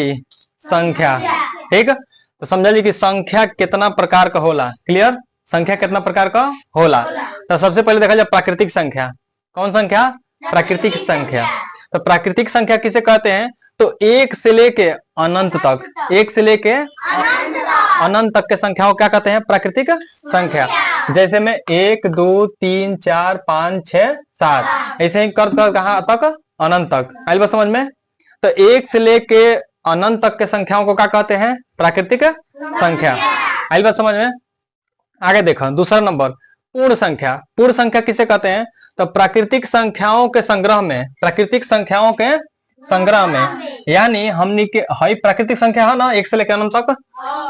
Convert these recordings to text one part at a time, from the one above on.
संख्या। ठीक, तो समझ ली कि संख्या कितना प्रकार का होला। क्लियर, संख्या कितना प्रकार का होला। तो सबसे पहले देखा जाए प्राकृतिक संख्या। कौन संख्या? प्राकृतिक संख्या। तो प्राकृतिक संख्या किसे कहते हैं? तो एक से लेके अनंत तक, एक से लेके अनंत तक के संख्याओं क्या कहते हैं? प्राकृतिक संख्या। जैसे में 1 2 3 4 5 6 7 ऐसे ही कर कहां तक? अनंत तक। आई बात समझ में? तो एक से लेके अनंत तक के संख्याओं को क्या कहते हैं? प्राकृतिक संख्या। आई बात समझ में? आगे देखो दूसरा नंबर पूर्ण संख्या। पूर्ण संख्या किसे कहते हैं? तो प्राकृतिक संख्याओं के संग्रह में, प्राकृतिक संख्याओं के संग्रह में, यानी हमनी के हई प्राकृतिक संख्या है ना एक से लेकर अनंत तक,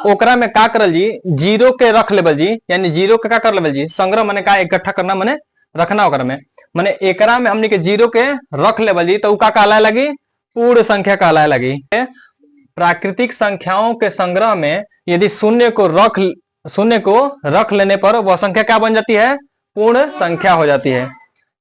ओकरा में का करल जी? जीरो के रख लेवल जी, यानी जीरो के का कर लेवल जी? संग्रह माने का इकट्ठा करना, माने रखना ओकरा में, माने एकरा में हमनी के जीरो के रख लेवल जी, तो का कहलाए लगी? पूर्ण संख्या कहलाए लगी। प्राकृतिक संख्याओं के संग्रह में यदि शून्य को रख लेने पर वह संख्या क्या बन जाती है? पूर्ण संख्या हो जाती है।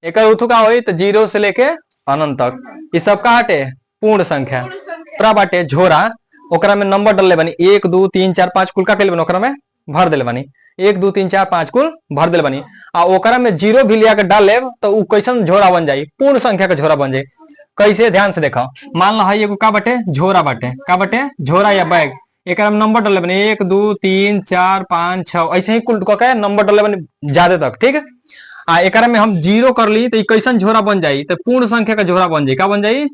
एक का हो तो जीरो से लेके अनंत तक, ये सब का हटे? पूर्ण संख्या। पूरा बाटे झोरा, ओकरा में नंबर डलले बनी 1 2 3 4 5 कुल का के बनी, ओकरा में भर देले बनी 1 2 3 4 5 कुल भर देले बनी, आ ओकरा में जीरो भी लिया के डाल ले तो उ कैसन झोरा बन जाई? पूर्ण संख्या का झोरा बन जाई। कैसे? ध्यान से देखो, मान लो है एगो का बाटे? झोरा बाटे। का बाटे? झोरा या बैग। एक नंबर डले बने 1 2 3 4 5 6 ऐसे ही कुल के नंबर डले बने ज्यादा तक। ठीक, आ एक में हम जीरो कर ली तो कैसन झोरा बन जाई? तो पूर्ण संख्या का झोरा बन जाई। का बन जाई?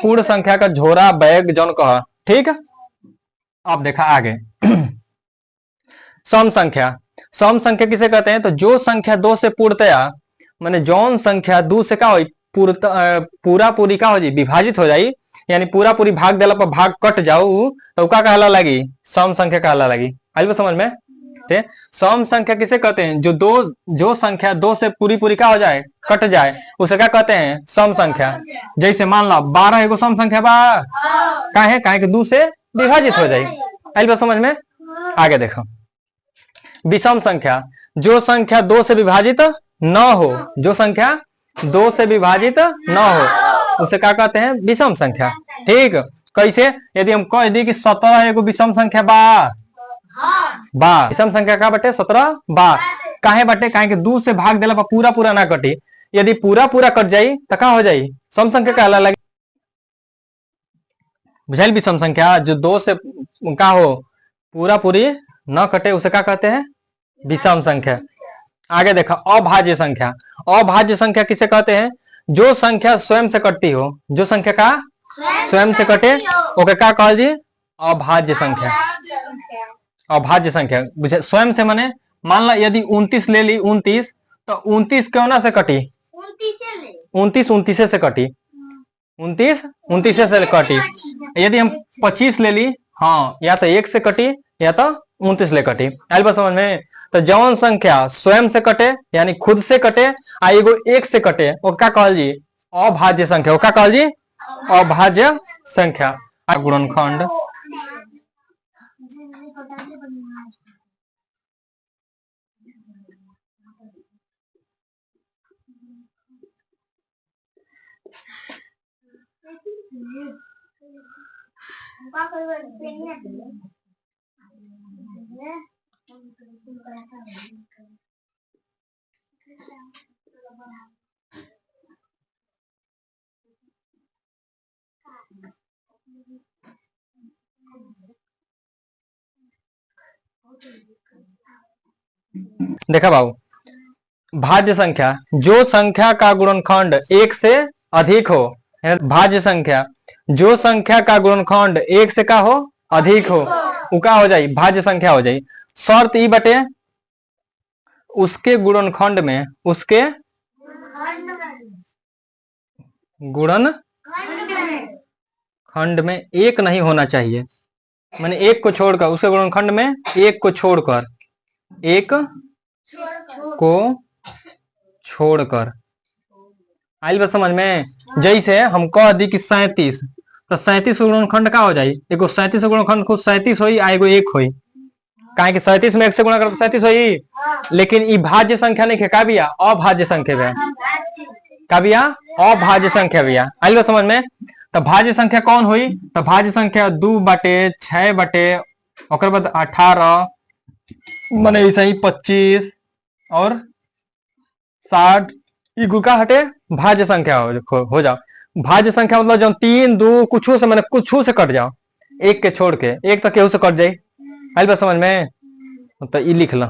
पूर्ण संख्या का झोरा बैग जौन कह। ठीक, अब देखा आगे सम संख्या। सम संख्या किसे कहते हैं? तो जो संख्या 2 से पूर्णतया, माने जौन संख्या 2 से का हो पूरा पूरी का हो जाए? विभाजित हो जाई, यानी पूरा पूरी भाग देला पर भाग कट जाओ तो का कहला लगी? सम संख्या कहला लगी। आई समझ में? सम संख्या किसे कहते हैं? जो संख्या 2 से पूरी पूरी का हो जाए? कट जाए, उसे क्या कहते हैं? सम संख्या। जैसे मान लो 12 एगो सम संख्या बा, काहे? काहे कि 2 से विभाजित हो जाए। आई समझ में? आगे देखो विषम संख्या। जो संख्या 2 से विभाजित न हो, जो संख्या 2 से विभाजित न हो उसे क्या कहते हैं? विषम संख्या। ठीक, कैसे? यदि हम कह दी कि 17 एगो विषम संख्या बा, विषम संख्या का बटे 17 बा। काहे बटे? काहे कि 2 से भाग देला पर पूरा पूरा ना कटी, यदि पूरा पूरा कट जाई तो का हो जाई? सम संख्या कहला लगी। बुझाइल? विषम संख्या जो 2 से का हो पूरा पूरी न कटे उसे क्या कहते हैं? विषम संख्या। आगे देखा अभाज्य संख्या। अभाज्य संख्या किसे कहते हैं? जो संख्या स्वयं से कटती हो, जो संख्या का स्वयं से कटे ओके क्या कहल जी? अभाज्य संख्या। अभाज्य संख्या स्वयं से माने मान लो यदि 29 ले ली, 29 तो 29 क्यों ना से कटी? 29 29 से कटी, 29 29 से कटी। यदि हम 25 ले ली, हाँ, या तो 1 से कटी या तो 29 ले कटी। आई बात समझ में? तो जौन संख्या स्वयं से कटे यानी खुद से कटे आ एगो 1 से कटे वो क्या कहल जी? अभाज्य संख्या। वो क्या कहल जी? अभाज्य संख्या। गुणनखंड। देखा बाबू, भाज्य संख्या जो संख्या का गुणनखंड 1 से अधिक हो, भाज्य संख्या जो संख्या का गुणनखंड 1 से का हो? अधिक हो, वो का हो जाए? भाज्य संख्या हो जाए। शर्त ई बटे उसके गुणनखंड में, उसके गुणनखंड में 1 नहीं होना चाहिए, माने 1 को छोड़कर, उसके गुणनखंड में 1 को छोड़कर, 1 को छोड़कर। आइल बस समझ में? जैसे हम कह दी कि 37 तो 37 गुणनखंड का हो जाए? एगो 37 गुणनखंड खुद 37 होई आ एगो 1 होई। काहे कि 37 में 1 से गुणा कर 37 होई, लेकिन ई भाज्य संख्या नहीं का बिया? अभाज्य संख्या बिया। का बिया? अभाज्य संख्या बिया। आइल बस समझ में? तो भाज्य संख्या कौन हुई? तो भाज्य संख्या 2/6 ओकर बाद 18 माने ऐसे ही 25 और 60 ई गुका हटे भाज्य संख्या हो जाओ। भाज्य संख्या मतलब जब 3 2 कुछ से मैंने कुछ से कट जाओ, एक के छोड़ के, एक तो केहू से कट जाये। आइल बा समझ में? तो ई लिख लो।